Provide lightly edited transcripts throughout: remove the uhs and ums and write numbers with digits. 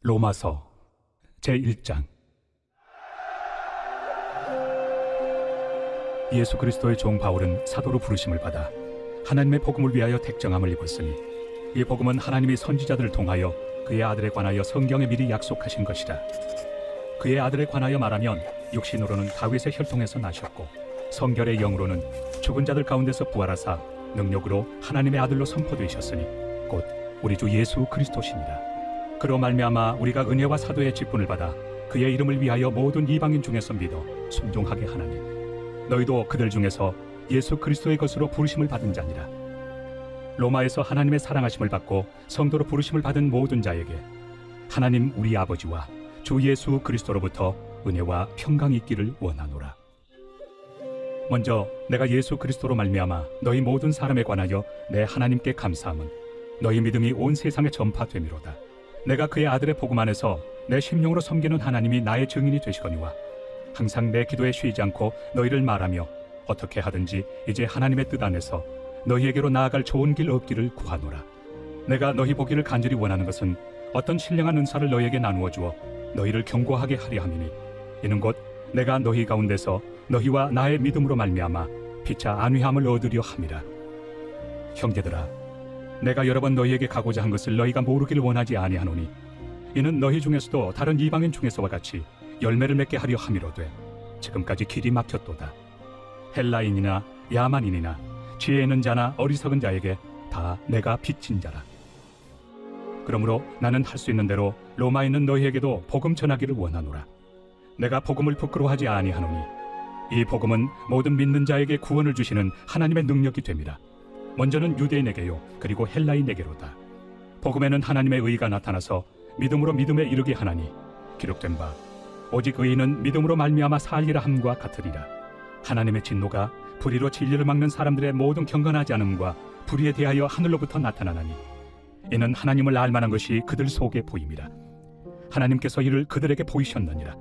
로마서 제1장. 예수 그리스도의 종 바울은 사도로 부르심을 받아 하나님의 복음을 위하여 택정함을 입었으니 이 복음은 하나님이 선지자들을 통하여 그의 아들에 관하여 성경에 미리 약속하신 것이라. 그의 아들에 관하여 말하면 육신으로는 다윗의 혈통에서 나셨고 성결의 영으로는 죽은 자들 가운데서 부활하사 능력으로 하나님의 아들로 선포되셨으니 곧 우리 주 예수 그리스도시니라. 그로 말미암아 우리가 은혜와 사도의 직분을 받아 그의 이름을 위하여 모든 이방인 중에서 믿어 순종하게 하나니 너희도 그들 중에서 예수 그리스도의 것으로 부르심을 받은 자니라. 로마에서 하나님의 사랑하심을 받고 성도로 부르심을 받은 모든 자에게 하나님 우리 아버지와 주 예수 그리스도로부터 은혜와 평강이 있기를 원하노라. 먼저 내가 예수 그리스도로 말미암아 너희 모든 사람에 관하여 내 하나님께 감사함은 너희 믿음이 온 세상에 전파됨이로다. 내가 그의 아들의 복음 안에서 내 심령으로 섬기는 하나님이 나의 증인이 되시거니와 항상 내 기도에 쉬지 않고 너희를 말하며 어떻게 하든지 이제 하나님의 뜻 안에서 너희에게로 나아갈 좋은 길 얻기를 구하노라. 내가 너희 보기를 간절히 원하는 것은 어떤 신령한 은사를 너희에게 나누어 주어 너희를 견고하게 하려 함이니 이는 곧 내가 너희 가운데서 너희와 나의 믿음으로 말미암아 피차 안위함을 얻으려 함이라. 형제들아, 내가 여러 번 너희에게 가고자 한 것을 너희가 모르기를 원하지 아니하노니 이는 너희 중에서도 다른 이방인 중에서와 같이 열매를 맺게 하려 함이로되 지금까지 길이 막혔도다. 헬라인이나 야만인이나 지혜 있는 자나 어리석은 자에게 다 내가 빚진 자라. 그러므로 나는 할 수 있는 대로 로마에 있는 너희에게도 복음 전하기를 원하노라. 내가 복음을 부끄러워하지 아니하노니 이 복음은 모든 믿는 자에게 구원을 주시는 하나님의 능력이 됨이라. 먼저는 유대인에게요 그리고 헬라인에게로다. 복음에는 하나님의 의가 나타나서 믿음으로 믿음에 이르게 하나니 기록된 바 오직 의인은 믿음으로 말미암아 살리라 함과 같으리라. 하나님의 진노가 불의로 진리를 막는 사람들의 모든 경건하지 않음과 불의에 대하여 하늘로부터 나타나나니 이는 하나님을 알만한 것이 그들 속에 보임이라. 하나님께서 이를 그들에게 보이셨느니라.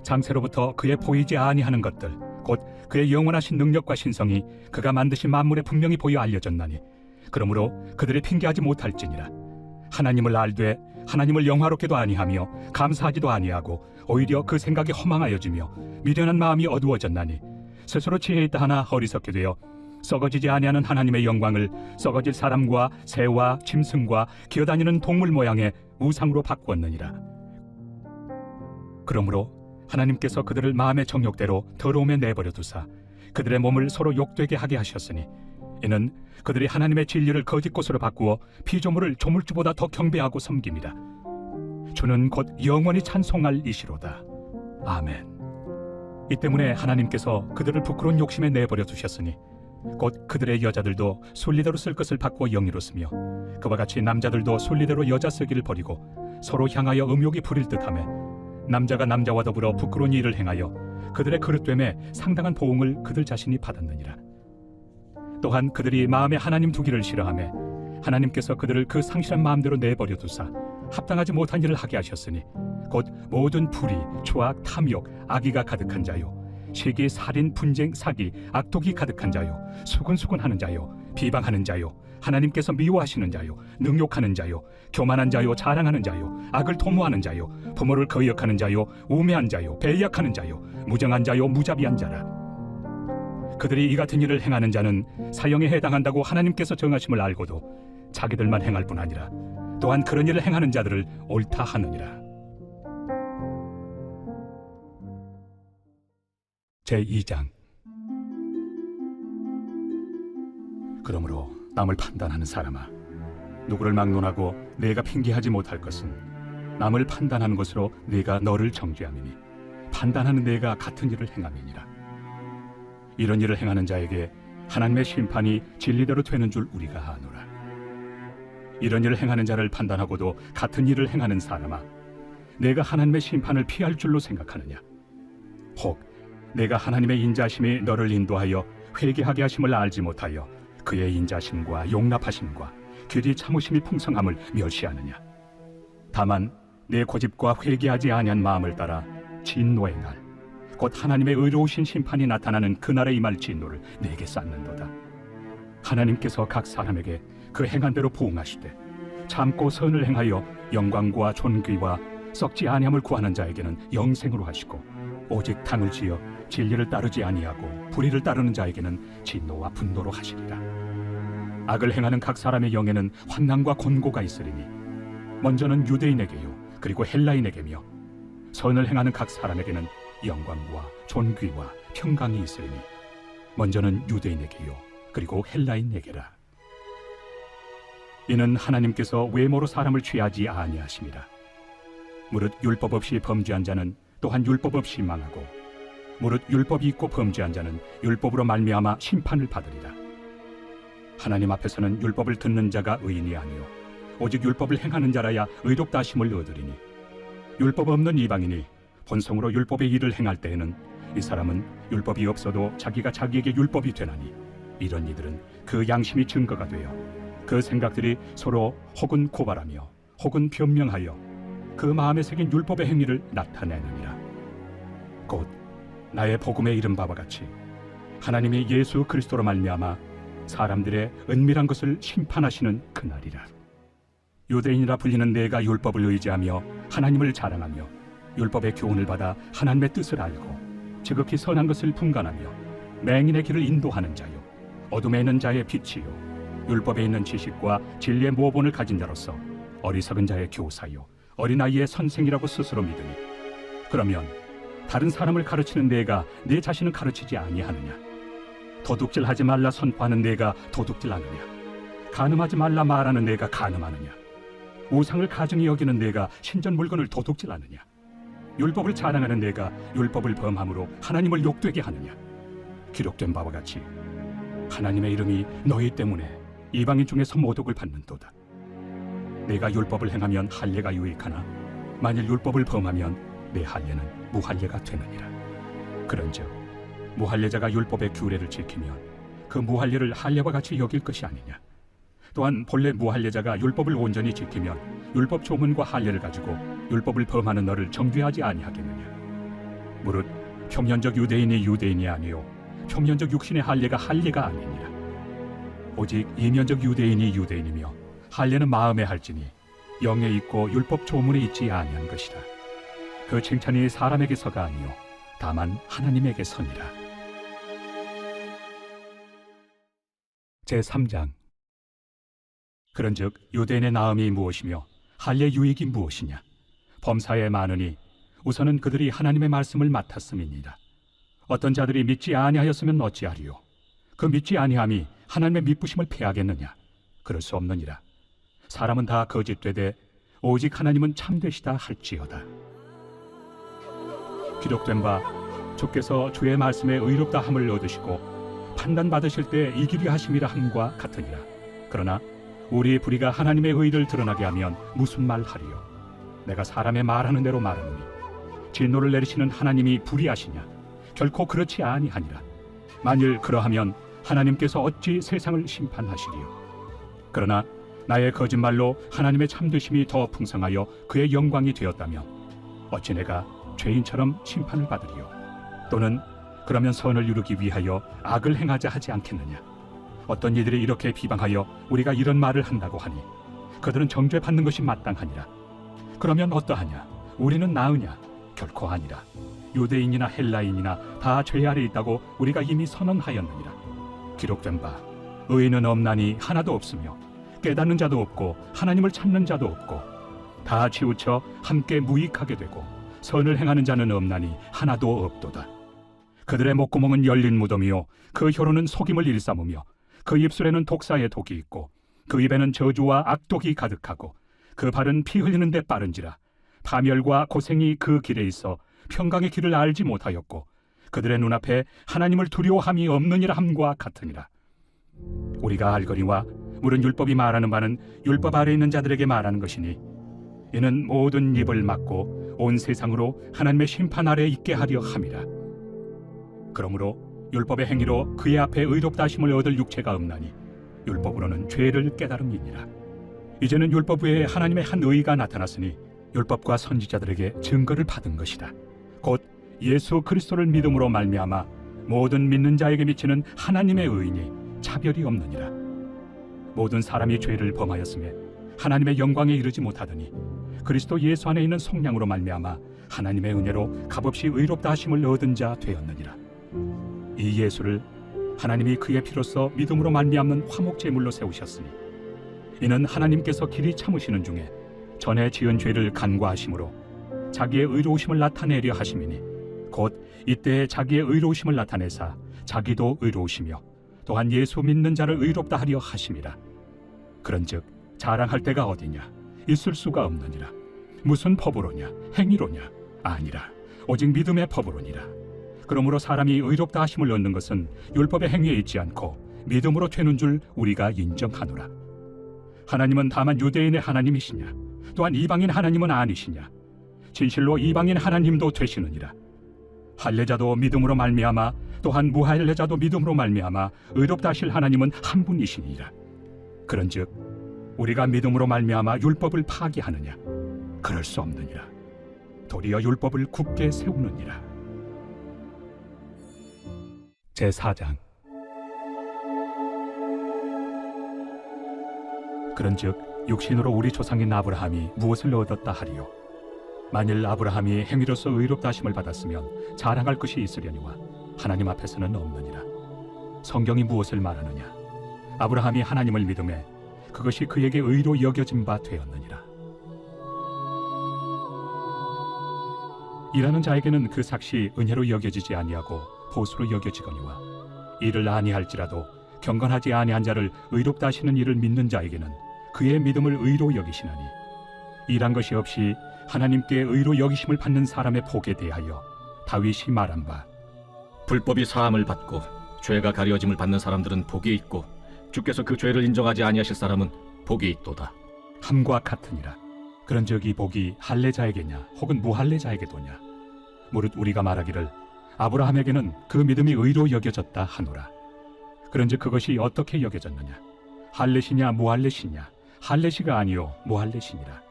장세로부터 그의 보이지 아니하는 것들 곧 그의 영원하신 능력과 신성이 그가 만드신 만물에 분명히 보여 알려졌나니 그러므로 그들이 핑계하지 못할지니라. 하나님을 알되 하나님을 영화롭게도 아니하며 감사하지도 아니하고 오히려 그 생각이 허망하여지며 미련한 마음이 어두워졌나니 스스로 지혜 있다 하나 어리석게 되어 썩어지지 아니하는 하나님의 영광을 썩어질 사람과 새와 짐승과 기어다니는 동물 모양의 우상으로 바꾸었느니라. 그러므로 하나님께서 그들을 마음의 정욕대로 더러움에 내버려 두사 그들의 몸을 서로 욕되게 하게 하셨으니 이는 그들이 하나님의 진리를 거짓 것으로 바꾸어 피조물을 조물주보다 더 경배하고 섬깁니다. 주는 곧 영원히 찬송할 이시로다. 아멘. 이 때문에 하나님께서 그들을 부끄러운 욕심에 내버려 두셨으니 곧 그들의 여자들도 순리대로 쓸 것을 바꾸어 영리로 쓰며 그와 같이 남자들도 순리대로 여자 쓰기를 버리고 서로 향하여 음욕이 부릴 듯하며 남자가 남자와 더불어 부끄러운 일을 행하여 그들의 그릇됨에 상당한 보응을 그들 자신이 받았느니라. 또한 그들이 마음에 하나님 두기를 싫어하며 하나님께서 그들을 그 상실한 마음대로 내버려 두사 합당하지 못한 일을 하게 하셨으니 곧 모든 불의, 추악, 탐욕, 악의가 가득한 자요 시기, 살인, 분쟁, 사기, 악독이 가득한 자요 수근수근하는 자요 비방하는 자요 하나님께서 미워하시는 자요 능욕하는 자요 교만한 자요 자랑하는 자요 악을 도모하는 자요 부모를 거역하는 자요 우매한 자요 배약하는 자요 무정한 자요 무자비한 자라. 그들이 이 같은 일을 행하는 자는 사형에 해당한다고 하나님께서 정하심을 알고도 자기들만 행할 뿐 아니라 또한 그런 일을 행하는 자들을 옳다 하느니라. 제2장. 그러므로 남을 판단하는 사람아, 누구를 막론하고 내가 핑계하지 못할 것은 남을 판단하는 것으로 네가 너를 정죄함이니 판단하는 내가 같은 일을 행함이니라. 이런 일을 행하는 자에게 하나님의 심판이 진리대로 되는 줄 우리가 아노라. 이런 일을 행하는 자를 판단하고도 같은 일을 행하는 사람아, 내가 하나님의 심판을 피할 줄로 생각하느냐? 혹 내가 하나님의 인자심이 너를 인도하여 회개하게 하심을 알지 못하여 그의 인자심과 용납하심과 길이 참으심이 풍성함을 멸시하느냐? 다만 내 고집과 회개하지 아니한 마음을 따라 진노의 날, 곧 하나님의 의로우신 심판이 나타나는 그날에 임할 진노를 내게 쌓는도다. 하나님께서 각 사람에게 그 행한 대로 부응하시되 참고 선을 행하여 영광과 존귀와 썩지 아니함을 구하는 자에게는 영생으로 하시고 오직 당을 지어 진리를 따르지 아니하고 불의를 따르는 자에게는 진노와 분노로 하시리라. 악을 행하는 각 사람의 영에는 환난과 곤고가 있으리니 먼저는 유대인에게요 그리고 헬라인에게며 선을 행하는 각 사람에게는 영광과 존귀와 평강이 있으리니 먼저는 유대인에게요 그리고 헬라인에게라. 이는 하나님께서 외모로 사람을 취하지 아니하심이라. 무릇 율법 없이 범죄한 자는 또한 율법 없이 망하고 무릇 율법이 있고 범죄한 자는 율법으로 말미암아 심판을 받으리라. 하나님 앞에서는 율법을 듣는 자가 의인이 아니요 오직 율법을 행하는 자라야 의롭다 하심을 얻으리니 율법 없는 이방인이 본성으로 율법의 일을 행할 때에는 이 사람은 율법이 없어도 자기가 자기에게 율법이 되나니 이런 이들은 그 양심이 증거가 되어 그 생각들이 서로 혹은 고발하며 혹은 변명하여 그 마음에 새긴 율법의 행위를 나타내느니라. 곧 나의 복음에 이른 바와 같이 하나님이 예수 그리스도로 말미암아 사람들의 은밀한 것을 심판하시는 그날이라. 유대인이라 불리는 내가 율법을 의지하며 하나님을 자랑하며 율법의 교훈을 받아 하나님의 뜻을 알고 지극히 선한 것을 분간하며 맹인의 길을 인도하는 자요 어둠에 있는 자의 빛이요 율법에 있는 지식과 진리의 모본을 가진 자로서 어리석은 자의 교사요 어린아이의 선생이라고 스스로 믿으니 그러면 다른 사람을 가르치는 내가 내 자신을 가르치지 아니하느냐? 도둑질하지 말라 선포하는 내가 도둑질하느냐? 간음하지 말라 말하는 내가 간음하느냐? 우상을 가증히 여기는 내가 신전 물건을 도둑질하느냐? 율법을 자랑하는 내가 율법을 범함으로 하나님을 욕되게 하느냐? 기록된 바와 같이 하나님의 이름이 너희 때문에 이방인 중에서 모독을 받는도다. 내가 율법을 행하면 할례가 유익하나 만일 율법을 범하면 내 할례는 무할례가 되느니라. 그런즉 무할례자가 율법의 규례를 지키면 그 무할례를 할례와 같이 여길 것이 아니냐. 또한 본래 무할례자가 율법을 온전히 지키면 율법 조문과 할례를 가지고 율법을 범하는 너를 정죄하지 아니하겠느냐. 무릇 표면적 유대인이 유대인이 아니요 표면적 육신의 할례가 할례가 아니니라. 오직 이면적 유대인이 유대인이며 할례는 마음에 할지니 영에 있고 율법 조문에 있지 아니한 것이라. 그 칭찬이 사람에게서가 아니요 다만 하나님에게서니라. 제3장. 그런즉 유대인의 나음이 무엇이며 할례 유익이 무엇이냐? 범사에 많으니 우선은 그들이 하나님의 말씀을 맡았음이니라. 어떤 자들이 믿지 아니하였으면 어찌하리요? 그 믿지 아니함이 하나님의 미쁘심을 패하겠느냐? 그럴 수 없느니라. 사람은 다 거짓되되 오직 하나님은 참되시다 할지어다. 기록된 바 주께서 주의 말씀에 의롭다 함을 얻으시고 판단받으실 때 이기리 하심이라 함과 같으니라. 그러나 우리 불의가 하나님의 의를 드러나게 하면 무슨 말 하리요? 내가 사람의 말하는 대로 말하노니 진노를 내리시는 하나님이 불의하시냐? 결코 그렇지 아니하니라. 만일 그러하면 하나님께서 어찌 세상을 심판하시리요? 그러나 나의 거짓말로 하나님의 참되심이 더 풍성하여 그의 영광이 되었다면 어찌 내가 죄인처럼 심판을 받으리요? 또는 그러면 선을 이루기 위하여 악을 행하자 하지 않겠느냐? 어떤 이들이 이렇게 비방하여 우리가 이런 말을 한다고 하니 그들은 정죄받는 것이 마땅하니라. 그러면 어떠하냐? 우리는 나으냐? 결코 아니라. 유대인이나 헬라인이나 다 죄 아래 있다고 우리가 이미 선언하였느니라. 기록된 바 의인은 없나니 하나도 없으며 깨닫는 자도 없고 하나님을 찾는 자도 없고 다 치우쳐 함께 무익하게 되고 선을 행하는 자는 없나니 하나도 없도다. 그들의 목구멍은 열린 무덤이요 그 혀로는 속임을 일삼으며 그 입술에는 독사의 독이 있고 그 입에는 저주와 악독이 가득하고 그 발은 피 흘리는 데 빠른지라. 파멸과 고생이 그 길에 있어 평강의 길을 알지 못하였고 그들의 눈앞에 하나님을 두려워함이 없느니라 함과 같으니라. 우리가 알거니와 물은 율법이 말하는 바는 율법 아래 있는 자들에게 말하는 것이니 이는 모든 입을 막고 온 세상으로 하나님의 심판 아래 있게 하려 함이라. 그러므로 율법의 행위로 그의 앞에 의롭다 하심을 얻을 육체가 없나니 율법으로는 죄를 깨달음이니라. 이제는 율법 외에 하나님의 한 의가 나타났으니 율법과 선지자들에게 증거를 받은 것이다. 곧 예수 그리스도를 믿음으로 말미암아 모든 믿는 자에게 미치는 하나님의 의인이 차별이 없느니라. 모든 사람이 죄를 범하였음에 하나님의 영광에 이르지 못하더니 그리스도 예수 안에 있는 속량으로 말미암아 하나님의 은혜로 값없이 의롭다 하심을 얻은 자 되었느니라. 이 예수를 하나님이 그의 피로써 믿음으로 말미암는 화목제물로 세우셨으니 이는 하나님께서 길이 참으시는 중에 전에 지은 죄를 간과하심으로 자기의 의로우심을 나타내려 하심이니 곧 이때에 자기의 의로우심을 나타내사 자기도 의로우시며 또한 예수 믿는 자를 의롭다 하려 하심이라. 그런즉 자랑할 데가 어디냐? 있을 수가 없느니라. 무슨 법으로냐? 행위로냐? 아니라 오직 믿음의 법으로니라. 그러므로 사람이 의롭다 하심을 얻는 것은 율법의 행위에 있지 않고 믿음으로 되는 줄 우리가 인정하노라. 하나님은 다만 유대인의 하나님이시냐? 또한 이방인 하나님은 아니시냐? 진실로 이방인 하나님도 되시느니라. 할례자도 믿음으로 말미암아 또한 무할례자도 믿음으로 말미암아 의롭다 하실 하나님은 한 분이시니라. 그런즉 우리가 믿음으로 말미암아 율법을 파기하느냐? 그럴 수 없느니라. 도리어 율법을 굳게 세우느니라. 제4장. 그런즉 육신으로 우리 조상인 아브라함이 무엇을 얻었다 하리요? 만일 아브라함이 행위로서 의롭다 하심을 받았으면 자랑할 것이 있으려니와 하나님 앞에서는 없느니라. 성경이 무엇을 말하느냐? 아브라함이 하나님을 믿음에 그것이 그에게 의로 여겨진 바 되었느니라. 일하는 자에게는 그 삭시 은혜로 여겨지지 아니하고 보수로 여겨지거니와 이를 아니할지라도 경건하지 아니한 자를 의롭다 하시는 이를 믿는 자에게는 그의 믿음을 의로 여기시나니 일한 것이 없이 하나님께 의로 여기심을 받는 사람의 복에 대하여 다윗이 말한 바 불법이 사함을 받고 죄가 가려짐을 받는 사람들은 복이 있고 주께서 그 죄를 인정하지 아니하실 사람은 복이 있도다 함과 같으니라. 그런즉 이 복이 할례자에게냐 혹은 무할례자에게도냐? 무릇 우리가 말하기를 아브라함에게는 그 믿음이 의로 여겨졌다 하노라. 그런즉 그것이 어떻게 여겨졌느냐? 할례시냐 무할례시냐? 할례시가 아니요 무할례시니라.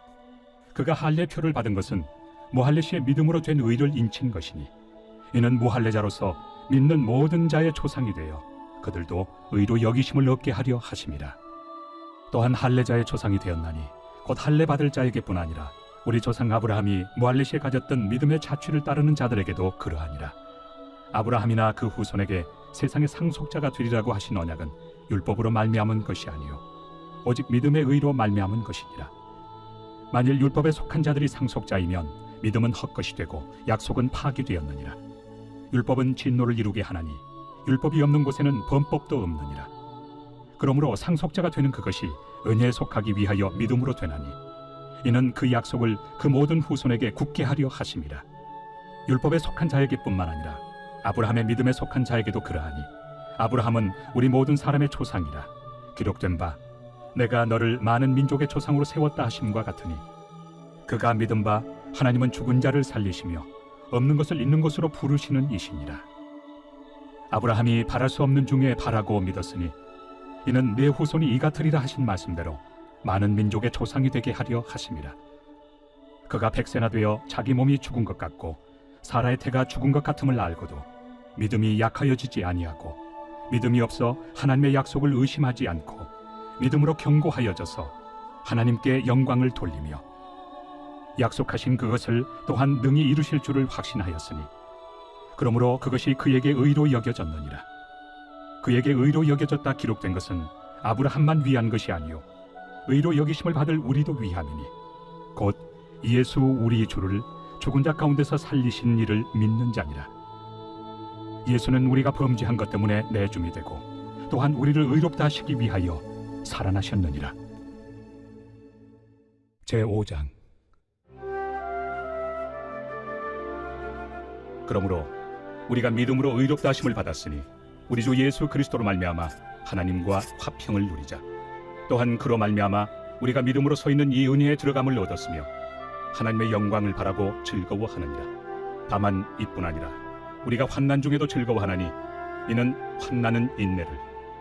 그가 할례표를 받은 것은 무할례시의 믿음으로 된 의를 인친 것이니 이는 무할례자로서 믿는 모든 자의 조상이 되어 그들도 의로 여기심을 얻게 하려 하심이라. 또한 할례자의 조상이 되었나니 곧 할례 받을 자에게뿐 아니라 우리 조상 아브라함이 무할례시에 가졌던 믿음의 자취를 따르는 자들에게도 그러하니라. 아브라함이나 그 후손에게 세상의 상속자가 되리라고 하신 언약은 율법으로 말미암은 것이 아니요 오직 믿음의 의로 말미암은 것이니라. 만일 율법에 속한 자들이 상속자이면 믿음은 헛것이 되고 약속은 파기되었느니라. 율법은 진노를 이루게 하나니 율법이 없는 곳에는 범법도 없느니라. 그러므로 상속자가 되는 그것이 은혜에 속하기 위하여 믿음으로 되나니 이는 그 약속을 그 모든 후손에게 굳게 하려 하심이라. 율법에 속한 자에게뿐만 아니라 아브라함의 믿음에 속한 자에게도 그러하니 아브라함은 우리 모든 사람의 조상이라. 기록된 바 내가 너를 많은 민족의 조상으로 세웠다 하심과 같으니 그가 믿은 바 하나님은 죽은 자를 살리시며 없는 것을 있는 것으로 부르시는 이시니라. 아브라함이 바랄 수 없는 중에 바라고 믿었으니 이는 내 후손이 이 같으리라 하신 말씀대로 많은 민족의 조상이 되게 하려 하심이라. 그가 100세나 되어 자기 몸이 죽은 것 같고 사라의 태가 죽은 것 같음을 알고도 믿음이 약하여지지 아니하고 믿음이 없어 하나님의 약속을 의심하지 않고 믿음으로 견고하여져서 하나님께 영광을 돌리며 약속하신 그것을 또한 능히 이루실 줄을 확신하였으니 그러므로 그것이 그에게 의로 여겨졌느니라. 그에게 의로 여겨졌다 기록된 것은 아브라함만 위한 것이 아니요 의로 여기심을 받을 우리도 위함이니 곧 예수 우리 주를 죽은 자 가운데서 살리신 이를 믿는 자니라. 예수는 우리가 범죄한 것 때문에 내줌이 되고 또한 우리를 의롭다 하시기 위하여 살아나셨느니라. 제5장. 그러므로 우리가 믿음으로 의롭다 하심을 받았으니 우리 주 예수 그리스도로 말미암아 하나님과 화평을 누리자. 또한 그로 말미암아 우리가 믿음으로 서 있는 이 은혜에 들어감을 얻었으며 하나님의 영광을 바라고 즐거워하느니라. 다만 이뿐 아니라 우리가 환난 중에도 즐거워하나니 이는 환난은 인내를,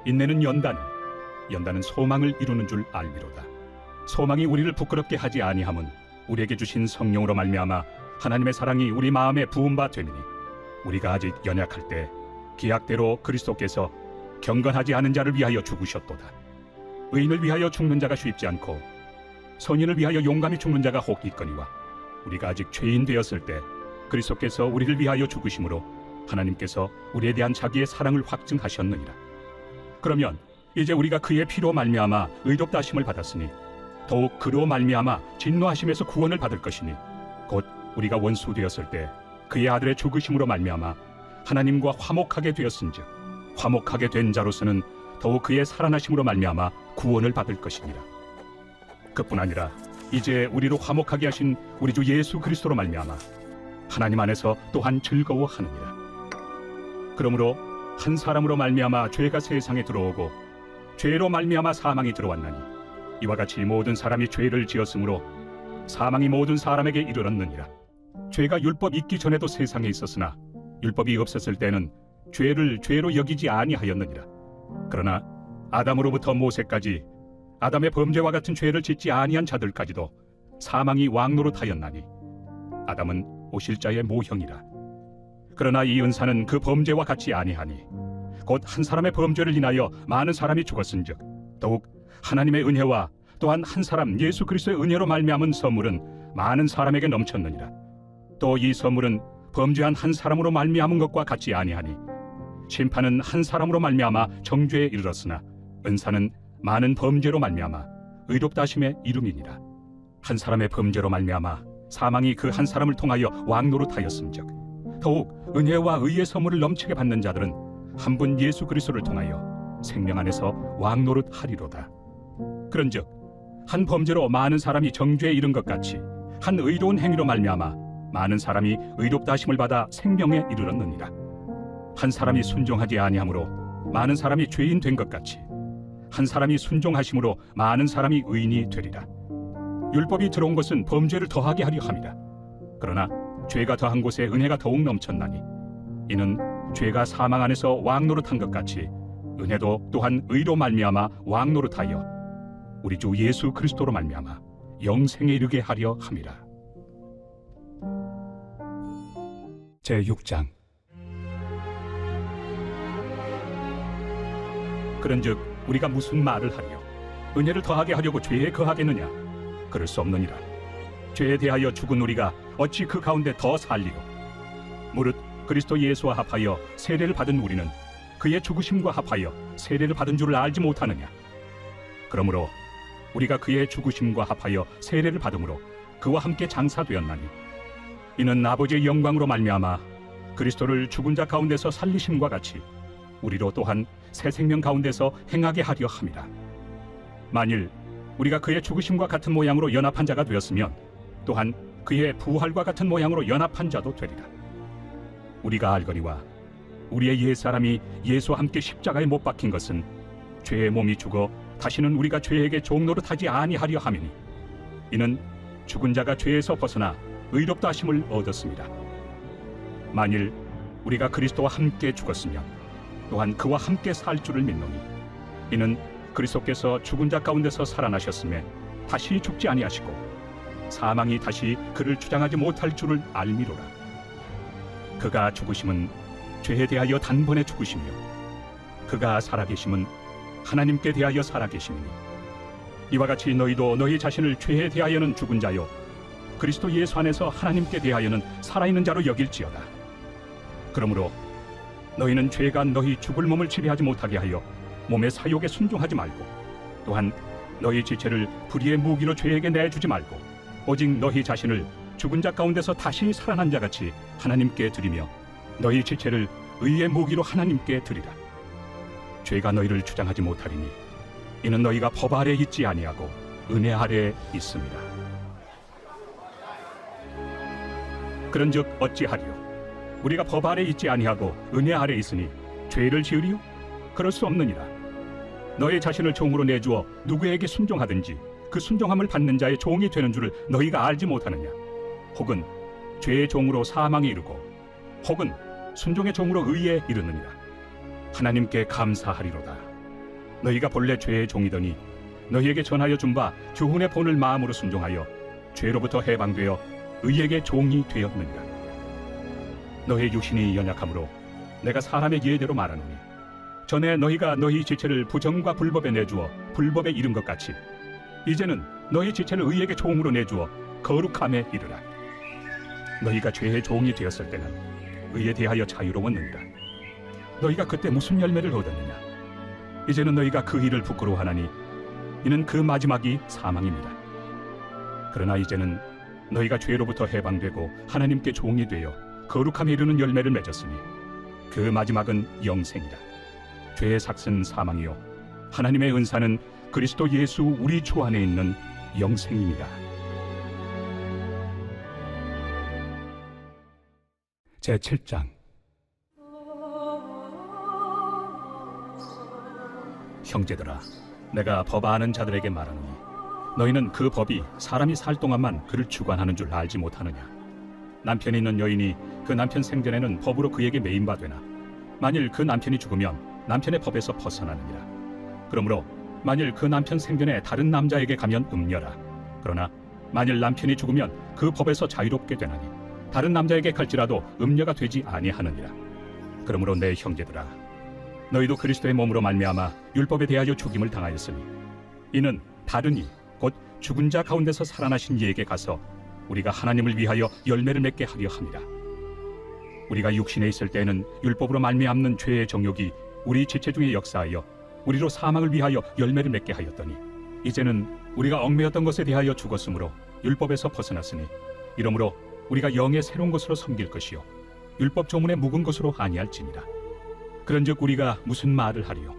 인내는 연단을, 연단은 소망을 이루는 줄 알미로다. 소망이 우리를 부끄럽게 하지 아니함은 우리에게 주신 성령으로 말미암아 하나님의 사랑이 우리 마음에 부은 바 됨이니 우리가 아직 연약할 때 기약대로 그리스도께서 경건하지 않은 자를 위하여 죽으셨도다. 의인을 위하여 죽는 자가 쉽지 않고 선인을 위하여 용감히 죽는 자가 혹 있거니와 우리가 아직 죄인 되었을 때 그리스도께서 우리를 위하여 죽으심으로 하나님께서 우리에 대한 자기의 사랑을 확증하셨느니라. 그러면 이제 우리가 그의 피로 말미암아 의롭다 하심을 받았으니 더욱 그로 말미암아 진노하심에서 구원을 받을 것이니 곧 우리가 원수 되었을 때 그의 아들의 죽으심으로 말미암아 하나님과 화목하게 되었은즉 화목하게 된 자로서는 더욱 그의 살아나심으로 말미암아 구원을 받을 것이니라. 그뿐 아니라 이제 우리로 화목하게 하신 우리 주 예수 그리스도로 말미암아 하나님 안에서 또한 즐거워하느니라. 그러므로 한 사람으로 말미암아 죄가 세상에 들어오고 죄로 말미암아 사망이 들어왔나니 이와 같이 모든 사람이 죄를 지었으므로 사망이 모든 사람에게 이르렀느니라. 죄가 율법 있기 전에도 세상에 있었으나 율법이 없었을 때는 죄를 죄로 여기지 아니하였느니라. 그러나 아담으로부터 모세까지 아담의 범죄와 같은 죄를 짓지 아니한 자들까지도 사망이 왕노릇하였나니 아담은 오실자의 모형이라. 그러나 이 은사는 그 범죄와 같이 아니하니 곧 한 사람의 범죄를 인하여 많은 사람이 죽었은즉 더욱 하나님의 은혜와 또한 한 사람 예수 그리스도의 은혜로 말미암은 선물은 많은 사람에게 넘쳤느니라. 또 이 선물은 범죄한 한 사람으로 말미암은 것과 같이 아니하니 심판은 한 사람으로 말미암아 정죄에 이르렀으나 은사는 많은 범죄로 말미암아 의롭다 하심의 이름이니라. 한 사람의 범죄로 말미암아 사망이 그 한 사람을 통하여 왕노릇하였음즉 더욱 은혜와 의의 선물을 넘치게 받는 자들은 한 분 예수 그리스도를 통하여 생명 안에서 왕노릇하리로다. 그런즉 한 범죄로 많은 사람이 정죄에 이른 것 같이 한 의로운 행위로 말미암아 많은 사람이 의롭다 하심을 받아 생명에 이르렀느니라. 한 사람이 순종하지 아니함으로 많은 사람이 죄인 된 것 같이 한 사람이 순종하심으로 많은 사람이 의인이 되리라. 율법이 들어온 것은 범죄를 더하게 하려 함이라. 그러나 죄가 더한 곳에 은혜가 더욱 넘쳤나니 이는 죄가 사망 안에서 왕노릇한 것 같이 은혜도 또한 의로 말미암아 왕노릇하여 우리 주 예수 그리스도로 말미암아 영생에 이르게 하려 함이라. 제6장. 그런즉 우리가 무슨 말을 하려 은혜를 더하게 하려고 죄에 거하겠느냐? 그럴 수 없느니라. 죄에 대하여 죽은 우리가 어찌 그 가운데 더 살리요? 무릇 그리스도 예수와 합하여 세례를 받은 우리는 그의 죽으심과 합하여 세례를 받은 줄을 알지 못하느냐? 그러므로 우리가 그의 죽으심과 합하여 세례를 받음으로 그와 함께 장사되었나니 이는 아버지의 영광으로 말미암아 그리스도를 죽은 자 가운데서 살리심과 같이 우리로 또한 새 생명 가운데서 행하게 하려 함이라. 만일 우리가 그의 죽으심과 같은 모양으로 연합한 자가 되었으면 또한 그의 부활과 같은 모양으로 연합한 자도 되리라. 우리가 알거니와 우리의 옛사람이 예수와 함께 십자가에 못 박힌 것은 죄의 몸이 죽어 다시는 우리가 죄에게 종노릇하지 아니하려 함이니 이는 죽은 자가 죄에서 벗어나 의롭다 하심을 얻었습니다. 만일 우리가 그리스도와 함께 죽었으면 또한 그와 함께 살 줄을 믿노니 이는 그리스도께서 죽은 자 가운데서 살아나셨음에 다시 죽지 아니하시고 사망이 다시 그를 주장하지 못할 줄을 알미로라. 그가 죽으심은 죄에 대하여 단번에 죽으시며 그가 살아계심은 하나님께 대하여 살아계심이니 이와 같이 너희도 너희 자신을 죄에 대하여는 죽은 자요 그리스도 예수 안에서 하나님께 대하여는 살아있는 자로 여길지어다. 그러므로 너희는 죄가 너희 죽을 몸을 지배하지 못하게 하여 몸의 사욕에 순종하지 말고 또한 너희 지체를 불의의 무기로 죄에게 내주지 말고 오직 너희 자신을 죽은 자 가운데서 다시 살아난 자같이 하나님께 드리며 너희 지체를 의의 무기로 하나님께 드리라. 죄가 너희를 주장하지 못하리니 이는 너희가 법 아래 있지 아니하고 은혜 아래 있습니다. 그런즉 어찌하리요? 우리가 법 아래 있지 아니하고 은혜 아래 있으니 죄를 지으리요? 그럴 수 없느니라. 너희 자신을 종으로 내주어 누구에게 순종하든지 그 순종함을 받는 자의 종이 되는 줄을 너희가 알지 못하느냐? 혹은 죄의 종으로 사망에 이르고 혹은 순종의 종으로 의에 이르느니라. 하나님께 감사하리로다. 너희가 본래 죄의 종이더니 너희에게 전하여 준 바 교훈의 본을 마음으로 순종하여 죄로부터 해방되어 의에게 종이 되었느니라. 너희 육신이 연약함으로 내가 사람의 예대로 말하노니 전에 너희가 너희 지체를 부정과 불법에 내주어 불법에 이른 것 같이 이제는 너희 지체를 의에게 종으로 내주어 거룩함에 이르라. 너희가 죄의 종이 되었을 때는 의에 대하여 자유로웠느니라. 너희가 그때 무슨 열매를 얻었느냐? 이제는 너희가 그 일을 부끄러워하나니 이는 그 마지막이 사망입니다. 그러나 이제는 너희가 죄로부터 해방되고 하나님께 종이 되어 거룩함에 이르는 열매를 맺었으니 그 마지막은 영생이다. 죄의 삭은 사망이요 하나님의 은사는 그리스도 예수 우리 주 안에 있는 영생입니다. 제7장. 형제들아, 내가 법 아는 자들에게 말하노니 너희는 그 법이 사람이 살 동안만 그를 주관하는 줄 알지 못하느냐? 남편이 있는 여인이 그 남편 생전에는 법으로 그에게 매인 바 되나 만일 그 남편이 죽으면 남편의 법에서 벗어나느니라. 그러므로 만일 그 남편 생전에 다른 남자에게 가면 음녀라. 그러나 만일 남편이 죽으면 그 법에서 자유롭게 되나니 다른 남자에게 갈지라도 음녀가 되지 아니하느니라. 그러므로 내 형제들아, 너희도 그리스도의 몸으로 말미암아 율법에 대하여 죽임을 당하였으니 이는 다른 이 곧 죽은 자 가운데서 살아나신 이에게 가서 우리가 하나님을 위하여 열매를 맺게 하려 함이라. 우리가 육신에 있을 때에는 율법으로 말미암는 죄의 정욕이 우리 지체 중에 역사하여 우리로 사망을 위하여 열매를 맺게 하였더니 이제는 우리가 얽매였던 것에 대하여 죽었으므로 율법에서 벗어났으니 이러므로 우리가 영의 새로운 것으로 섬길 것이요 율법 조문에 묵은 것으로 아니할지니라. 그런즉 우리가 무슨 말을 하리요?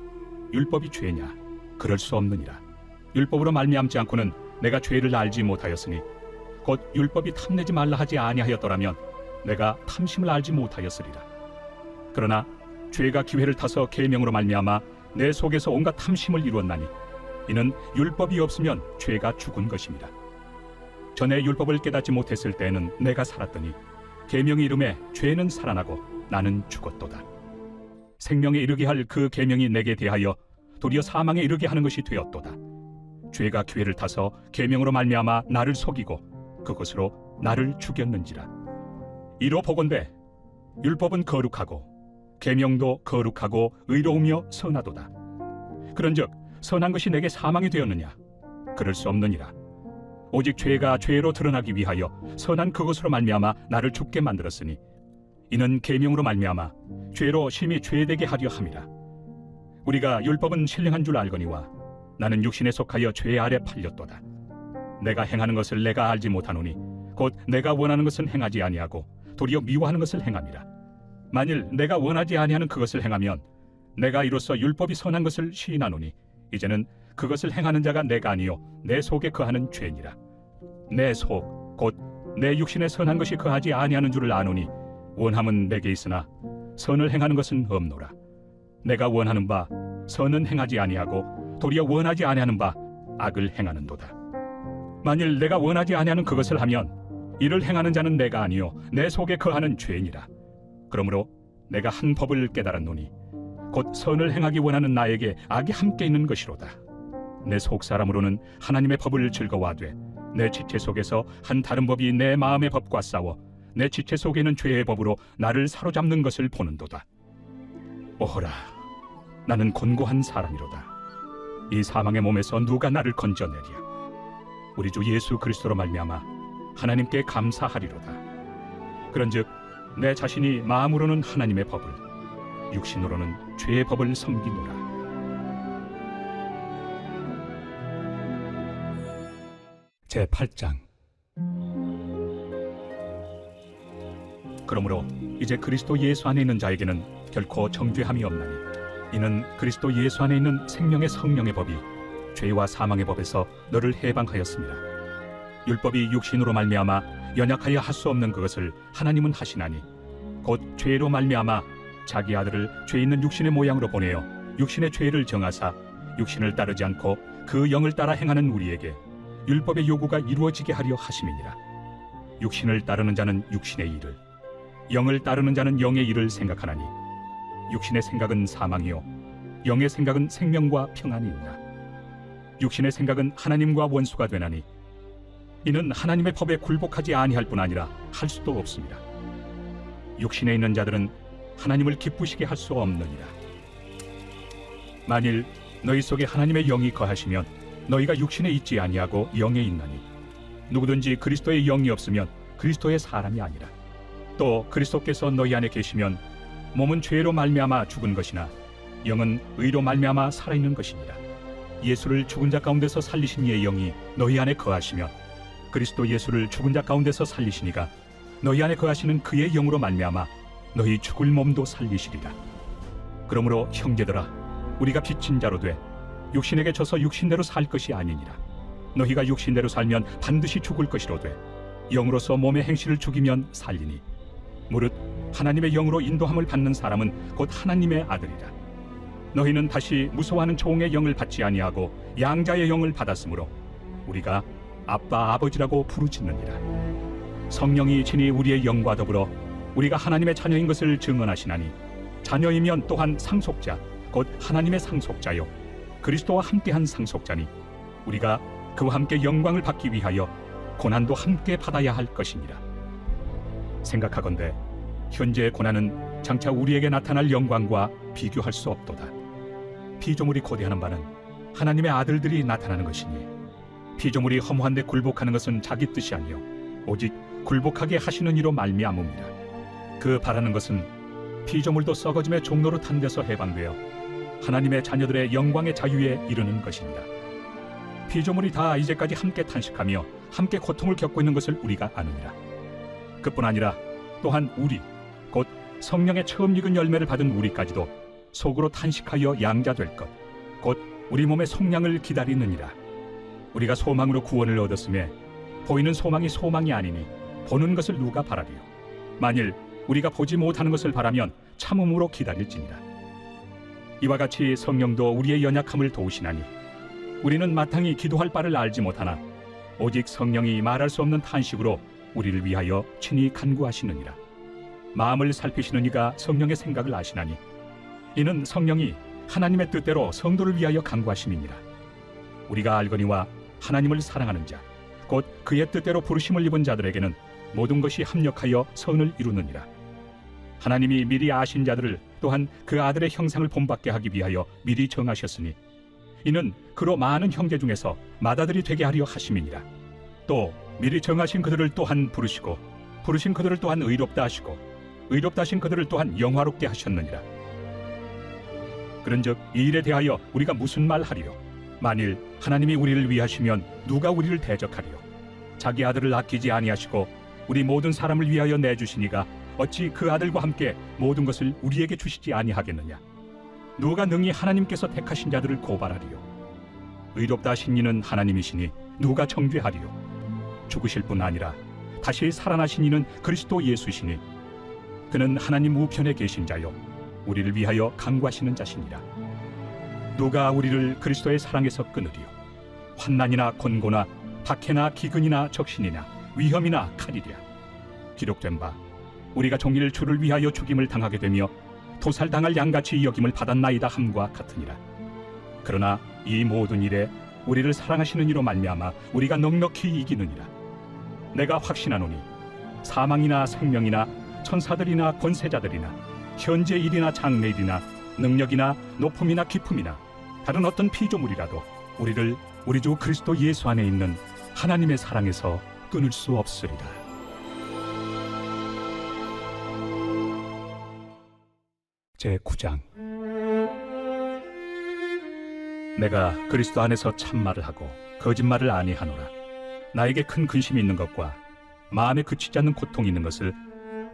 율법이 죄냐? 그럴 수 없느니라. 율법으로 말미암지 않고는 내가 죄를 알지 못하였으니 곧 율법이 탐내지 말라 하지 아니하였더라면 내가 탐심을 알지 못하였으리라. 그러나 죄가 기회를 타서 계명으로 말미암아 내 속에서 온갖 탐심을 이루었나니 이는 율법이 없으면 죄가 죽은 것입니다. 전에 율법을 깨닫지 못했을 때에는 내가 살았더니 계명이 이름에 죄는 살아나고 나는 죽었도다. 생명에 이르게 할 그 계명이 내게 대하여 도리어 사망에 이르게 하는 것이 되었도다. 죄가 기회를 타서 계명으로 말미암아 나를 속이고 그것으로 나를 죽였는지라. 이로 보건대 율법은 거룩하고 계명도 거룩하고 의로우며 선하도다. 그런즉 선한 것이 내게 사망이 되었느냐? 그럴 수 없느니라. 오직 죄가 죄로 드러나기 위하여 선한 그것으로 말미암아 나를 죽게 만들었으니 이는 계명으로 말미암아 죄로 심히 죄되게 하려 함이라. 우리가 율법은 신령한 줄 알거니와 나는 육신에 속하여 죄 아래 팔렸도다. 내가 행하는 것을 내가 알지 못하노니 곧 내가 원하는 것은 행하지 아니하고 도리어 미워하는 것을 행함이라. 만일 내가 원하지 아니하는 그것을 행하면 내가 이로써 율법이 선한 것을 시인하노니 이제는 그것을 행하는 자가 내가 아니요 내 속에 거하는 죄니라. 내 속 곧 내 육신에 선한 것이 거하지 아니하는 줄을 아노니 원함은 내게 있으나 선을 행하는 것은 없노라. 내가 원하는 바 선은 행하지 아니하고 도리어 원하지 아니하는 바 악을 행하는도다. 만일 내가 원하지 아니하는 그것을 하면 이를 행하는 자는 내가 아니요 내 속에 거하는 죄니라. 그러므로 내가 한 법을 깨달았노니 곧 선을 행하기 원하는 나에게 악이 함께 있는 것이로다. 내 속사람으로는 하나님의 법을 즐거워하되 내 지체 속에서 한 다른 법이 내 마음의 법과 싸워 내 지체 속에 있는 죄의 법으로 나를 사로잡는 것을 보는도다. 오호라, 나는 곤고한 사람이로다. 이 사망의 몸에서 누가 나를 건져내랴? 우리 주 예수 그리스도로 말미암아 하나님께 감사하리로다. 그런즉 내 자신이 마음으로는 하나님의 법을, 육신으로는 죄의 법을 섬기노라. 제8장. 그러므로 이제 그리스도 예수 안에 있는 자에게는 결코 정죄함이 없나니 이는 그리스도 예수 안에 있는 생명의 성령의 법이 죄와 사망의 법에서 너를 해방하였습니다. 율법이 육신으로 말미암아 연약하여 할 수 없는 그것을 하나님은 하시나니 곧 죄로 말미암아 자기 아들을 죄 있는 육신의 모양으로 보내어 육신의 죄를 정하사 육신을 따르지 않고 그 영을 따라 행하는 우리에게 율법의 요구가 이루어지게 하려 하심이니라. 육신을 따르는 자는 육신의 일을, 영을 따르는 자는 영의 일을 생각하나니 육신의 생각은 사망이요 영의 생각은 생명과 평안이니라. 육신의 생각은 하나님과 원수가 되나니 이는 하나님의 법에 굴복하지 아니할 뿐 아니라 할 수도 없습니다. 육신에 있는 자들은 하나님을 기쁘시게 할 수 없느니라. 만일 너희 속에 하나님의 영이 거하시면 너희가 육신에 있지 아니하고 영에 있나니 누구든지 그리스도의 영이 없으면 그리스도의 사람이 아니라. 또 그리스도께서 너희 안에 계시면 몸은 죄로 말미암아 죽은 것이나 영은 의로 말미암아 살아있는 것이니라. 예수를 죽은 자 가운데서 살리신 이의 영이 너희 안에 거하시면 그리스도 예수를 죽은 자 가운데서 살리시니가 너희 안에 거하시는 그의 영으로 말미암아 너희 죽을 몸도 살리시리라. 그러므로 형제들아, 우리가 빚진 자로 돼 육신에게 져서 육신대로 살 것이 아니니라. 너희가 육신대로 살면 반드시 죽을 것이로되 영으로서 몸의 행실을 죽이면 살리니 무릇 하나님의 영으로 인도함을 받는 사람은 곧 하나님의 아들이라. 너희는 다시 무서워하는 종의 영을 받지 아니하고 양자의 영을 받았으므로 우리가 아빠 아버지라고 부르짖느니라. 성령이 친히 우리의 영과 더불어 우리가 하나님의 자녀인 것을 증언하시나니 자녀이면 또한 상속자 곧 하나님의 상속자요 그리스도와 함께한 상속자니 우리가 그와 함께 영광을 받기 위하여 고난도 함께 받아야 할 것이니라. 생각하건대 현재의 고난은 장차 우리에게 나타날 영광과 비교할 수 없도다. 피조물이 고대하는 바는 하나님의 아들들이 나타나는 것이니 피조물이 허무한데 굴복하는 것은 자기 뜻이 아니요 오직 굴복하게 하시는 이로 말미암음이라. 그 바라는 것은 피조물도 썩어짐의 종로로 탄 데서 해방되어 하나님의 자녀들의 영광의 자유에 이르는 것이니라. 피조물이 다 이제까지 함께 탄식하며 함께 고통을 겪고 있는 것을 우리가 아느니라. 그뿐 아니라 또한 우리 곧 성령의 처음 익은 열매를 받은 우리까지도 속으로 탄식하여 양자될 것 곧 우리 몸의 속량을 기다리느니라. 우리가 소망으로 구원을 얻었음에 보이는 소망이 소망이 아니니 보는 것을 누가 바라리요. 만일 우리가 보지 못하는 것을 바라면 참음으로 기다릴지니라. 이와 같이 성령도 우리의 연약함을 도우시나니 우리는 마땅히 기도할 바를 알지 못하나 오직 성령이 말할 수 없는 탄식으로 우리를 위하여 친히 간구하시느니라. 마음을 살피시는 이가 성령의 생각을 아시나니 이는 성령이 하나님의 뜻대로 성도를 위하여 간구하심이니라. 우리가 알거니와 하나님을 사랑하는 자 곧 그의 뜻대로 부르심을 입은 자들에게는 모든 것이 합력하여 선을 이루느니라. 하나님이 미리 아신 자들을 또한 그 아들의 형상을 본받게 하기 위하여 미리 정하셨으니 이는 그로 많은 형제 중에서 맏아들이 되게 하려 하심이니라. 또 미리 정하신 그들을 또한 부르시고 부르신 그들을 또한 의롭다 하시고 의롭다 하신 그들을 또한 영화롭게 하셨느니라. 그런즉 이 일에 대하여 우리가 무슨 말 하리요? 만일 하나님이 우리를 위하시면 누가 우리를 대적하리요? 자기 아들을 아끼지 아니하시고 우리 모든 사람을 위하여 내주시니가 어찌 그 아들과 함께 모든 것을 우리에게 주시지 아니하겠느냐? 누가 능히 하나님께서 택하신 자들을 고발하리요? 의롭다 하신 이는 하나님이시니 누가 정죄하리요? 죽으실 뿐 아니라 다시 살아나신 이는 그리스도 예수시니 그는 하나님 우편에 계신 자요 우리를 위하여 간구하시는 자시니라. 누가 우리를 그리스도의 사랑에서 끊으리요? 환난이나 곤고나 박해나 기근이나 적신이나 위험이나 칼이랴. 기록된 바 우리가 종일 주를 위하여 죽임을 당하게 되며 도살당할 양같이 여김을 받았나이다 함과 같으니라. 그러나 이 모든 일에 우리를 사랑하시는 이로 말미암아 우리가 넉넉히 이기느니라. 내가 확신하노니 사망이나 생명이나 천사들이나 권세자들이나 현재 일이나 장래 일이나 능력이나 높음이나 깊음이나 다른 어떤 피조물이라도 우리를 우리 주 그리스도 예수 안에 있는 하나님의 사랑에서 끊을 수 없으리라. 제9장. 내가 그리스도 안에서 참말을 하고 거짓말을 아니하노라. 나에게 큰 근심이 있는 것과 마음에 그치지 않는 고통이 있는 것을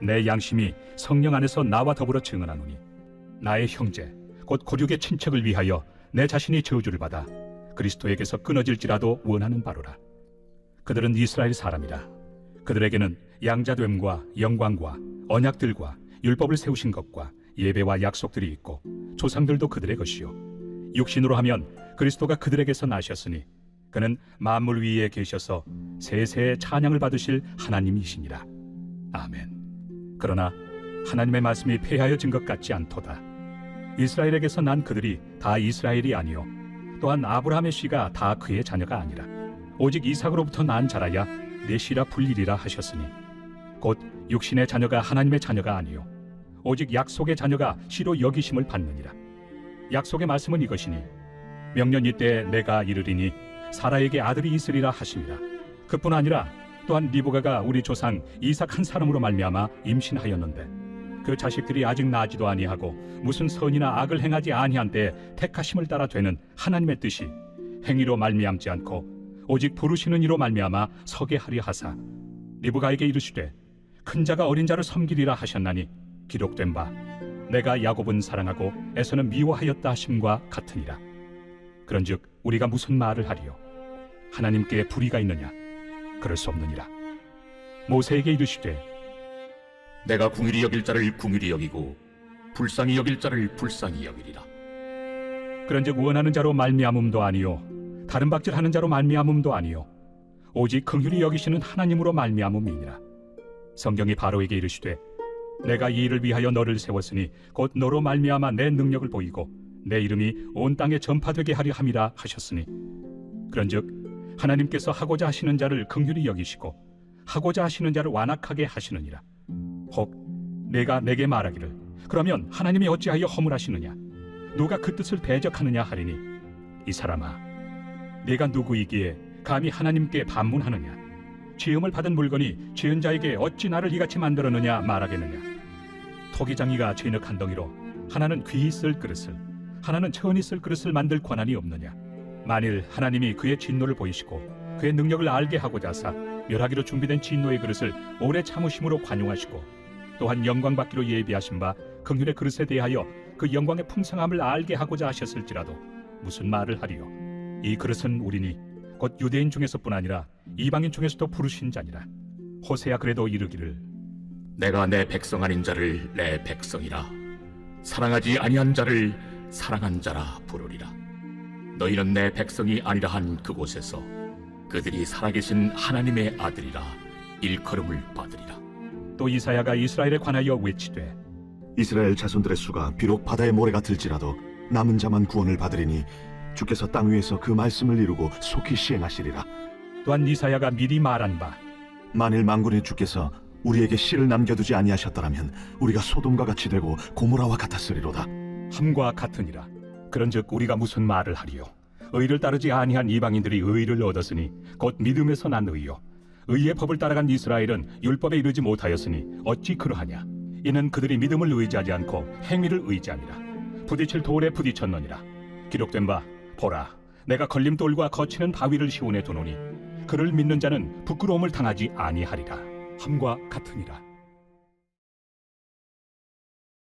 내 양심이 성령 안에서 나와 더불어 증언하노니 나의 형제 곧 고륙의 친척을 위하여 내 자신이 저주를 받아 그리스도에게서 끊어질지라도 원하는 바로라. 그들은 이스라엘 사람이라. 그들에게는 양자됨과 영광과 언약들과 율법을 세우신 것과 예배와 약속들이 있고 조상들도 그들의 것이요 육신으로 하면 그리스도가 그들에게서 나셨으니 그는 만물 위에 계셔서 세세의 찬양을 받으실 하나님이시니라. 아멘. 그러나 하나님의 말씀이 폐하여진 것 같지 않도다. 이스라엘에게서 난 그들이 다 이스라엘이 아니요 또한 아브라함의 씨가 다 그의 자녀가 아니라 오직 이삭으로부터 난 자라야 내 씨라 불리리라 하셨으니 곧 육신의 자녀가 하나님의 자녀가 아니요 오직 약속의 자녀가 씨로 여기심을 받느니라. 약속의 말씀은 이것이니 명년 이때 내가 이르리니 사라에게 아들이 있으리라 하시니라. 그뿐 아니라 또한 리브가가 우리 조상 이삭 한 사람으로 말미암아 임신하였는데 그 자식들이 아직 나지도 아니하고 무슨 선이나 악을 행하지 아니한 때에 택하심을 따라 되는 하나님의 뜻이 행위로 말미암지 않고 오직 부르시는 이로 말미암아 서게 하려 하사 리브가에게 이르시되 큰 자가 어린 자를 섬기리라 하셨나니 기록된 바 내가 야곱은 사랑하고 에서는 미워하였다 하심과 같으니라. 그런즉 우리가 무슨 말을 하리요? 하나님께 불의가 있느냐? 그럴 수 없느니라. 모세에게 이르시되 내가 궁일이 여길 자를 궁일이 여기고 불쌍히 여길 자를 불쌍히 여기리라. 그런즉 원하는 자로 말미암음도 아니요 다른 박질하는 자로 말미암음도 아니요 오직 긍휼히 여기시는 하나님으로 말미암음이니라. 성경이 바로에게 이르시되 내가 이 일을 위하여 너를 세웠으니 곧 너로 말미암아 내 능력을 보이고 내 이름이 온 땅에 전파되게 하려 함이라 하셨으니 그런즉 하나님께서 하고자 하시는 자를 긍휼히 여기시고 하고자 하시는 자를 완악하게 하시느니라. 혹 내가 내게 말하기를 그러면 하나님이 어찌하여 허물하시느냐 누가 그 뜻을 대적하느냐 하리니 이 사람아 내가 누구이기에 감히 하나님께 반문하느냐 지음을 받은 물건이 지은 자에게 어찌 나를 이같이 만들었느냐 말하겠느냐. 토기장이가 진흙 한 덩이로 하나는 귀히 쓸 그릇을 하나는 천히 쓸 그릇을 만들 권한이 없느냐. 만일 하나님이 그의 진노를 보이시고 그의 능력을 알게 하고자 하사 멸하기로 준비된 진노의 그릇을 오래 참으심으로 관용하시고 또한 영광 받기로 예비하신 바 긍휼의 그릇에 대하여 그 영광의 풍성함을 알게 하고자 하셨을지라도 무슨 말을 하리요. 이 그릇은 우리니 곧 유대인 중에서뿐 아니라 이방인 중에서도 부르신 자니라. 호세야 그래도 이르기를 내가 내 백성 아닌 자를 내 백성이라 사랑하지 아니한 자를 사랑한 자라 부르리라. 너희는 내 백성이 아니라 한 그곳에서 그들이 살아계신 하나님의 아들이라 일컬음을 받으리라. 또 이사야가 이스라엘에 관하여 외치되 이스라엘 자손들의 수가 비록 바다의 모래가 들지라도 남은 자만 구원을 받으리니 주께서 땅 위에서 그 말씀을 이루고 속히 시행하시리라. 또한 이사야가 미리 말한 바 만일 만군의 주께서 우리에게 씨를 남겨두지 아니하셨더라면 우리가 소돔과 같이 되고 고모라와 같았으리로다. 함과 같으니라. 그런즉 우리가 무슨 말을 하리요? 의를 따르지 아니한 이방인들이 의를 얻었으니 곧 믿음에서 난 의요. 의의 법을 따라간 이스라엘은 율법에 이르지 못하였으니 어찌 그러하냐? 이는 그들이 믿음을 의지하지 않고 행위를 의지함이라. 부딪힐 돌에 부딪혔느니라. 기록된 바 보라 내가 걸림돌과 거치는 바위를 시온에 두노니 그를 믿는 자는 부끄러움을 당하지 아니하리라. 함과 같으니라.